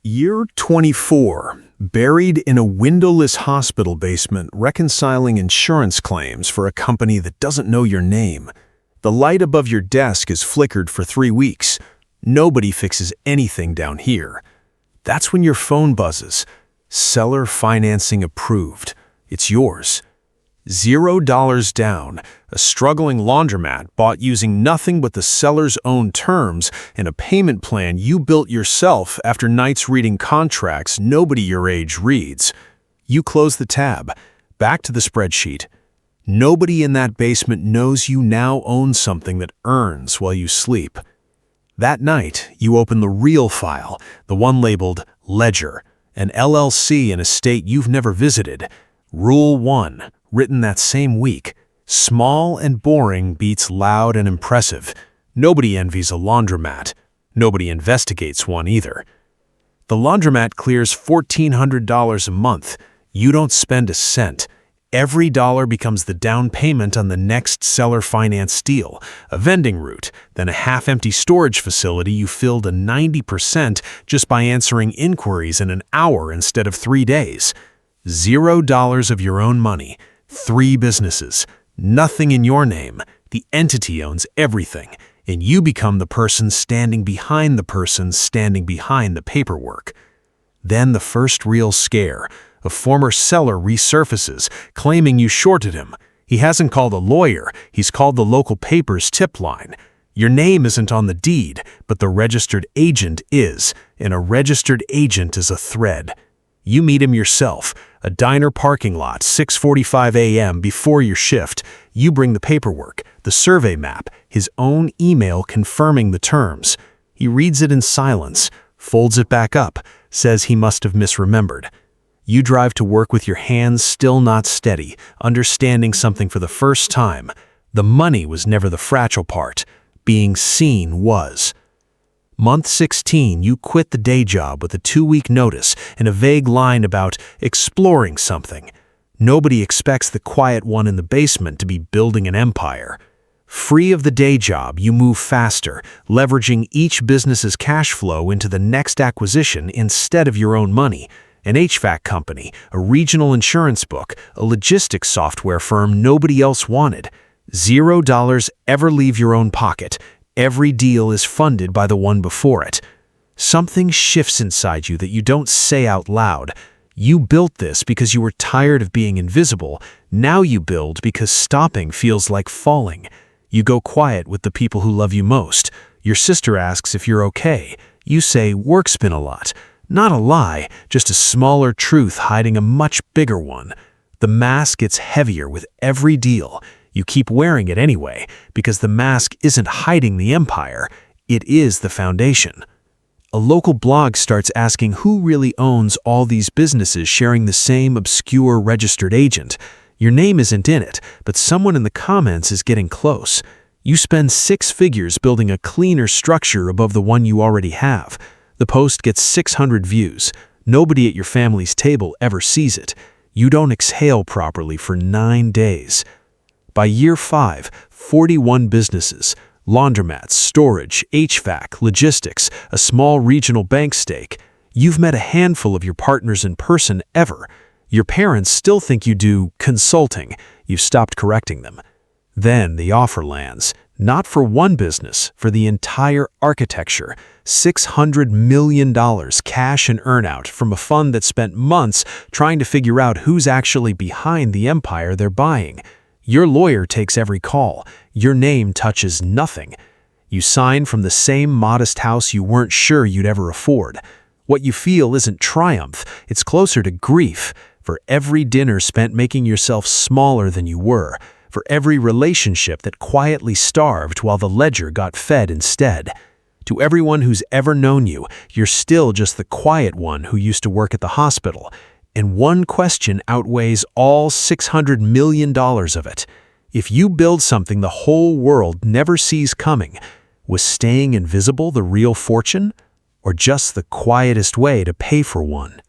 Year 24. Buried in a windowless hospital basement reconciling insurance claims for a company that doesn't know your name. The light above your desk is flickered for 3 weeks. Nobody fixes anything down here. That's when your phone buzzes. Seller financing approved. It's yours. $0 down, a struggling laundromat bought using nothing but the seller's own terms and a payment plan you built yourself after nights reading contracts nobody your age reads. You close the tab, back to the spreadsheet. Nobody in that basement knows you now own something that earns while you sleep. That night, you open the real file, the one labeled Ledger, an LLC in a state you've never visited. Rule 1. Written that same week. Small and boring beats loud and impressive. Nobody envies a laundromat. Nobody investigates one either. The laundromat clears $1,400 a month. You don't spend a cent. Every dollar becomes the down payment on the next seller finance deal, a vending route, then a half-empty storage facility you filled to 90% just by answering inquiries in an hour instead of 3 days. $0 of your own money. 3 businesses. Nothing in your name. The entity owns everything, and you become the person standing behind the person standing behind the paperwork. Then the first real scare. A former seller resurfaces, claiming you shorted him. He hasn't called a lawyer, he's called the local paper's tip line. Your name isn't on the deed, but the registered agent is, and a registered agent is a thread. You meet him yourself, a diner parking lot, 6:45 a.m. before your shift. You bring the paperwork, the survey map, his own email confirming the terms. He reads it in silence, folds it back up, says he must have misremembered. You drive to work with your hands still not steady, understanding something for the first time. The money was never the fragile part. Being seen was. Month 16, you quit the day job with a 2-week notice and a vague line about exploring something. Nobody expects the quiet one in the basement to be building an empire. Free of the day job, you move faster, leveraging each business's cash flow into the next acquisition instead of your own money. An HVAC company, a regional insurance book, a logistics software firm nobody else wanted. $0 ever leave your own pocket. Every deal is funded by the one before it. Something shifts inside you that you don't say out loud. You built this because you were tired of being invisible. Now you build because stopping feels like falling. You go quiet with the people who love you most. Your sister asks if you're okay. You say, work's been a lot. Not a lie, just a smaller truth hiding a much bigger one. The mask gets heavier with every deal. You keep wearing it anyway, because the mask isn't hiding the empire, it is the foundation. A local blog starts asking who really owns all these businesses sharing the same obscure registered agent. Your name isn't in it, but someone in the comments is getting close. You spend 6 figures building a cleaner structure above the one you already have. The post gets 600 views. Nobody at your family's table ever sees it. You don't exhale properly for 9 days. By year 5, 41 businesses, laundromats, storage, HVAC, logistics, a small regional bank stake. You've met a handful of your partners in person ever. Your parents still think you do consulting. You've stopped correcting them. Then the offer lands, not for one business, for the entire architecture. $600 million cash and earnout from a fund that spent months trying to figure out who's actually behind the empire they're buying. Your lawyer takes every call. Your name touches nothing. You sign from the same modest house you weren't sure you'd ever afford. What you feel isn't triumph, it's closer to grief. For every dinner spent making yourself smaller than you were. For every relationship that quietly starved while the ledger got fed instead. To everyone who's ever known you, you're still just the quiet one who used to work at the hospital. And one question outweighs all $600 million of it. If you build something the whole world never sees coming, was staying invisible the real fortune? Or just the quietest way to pay for one?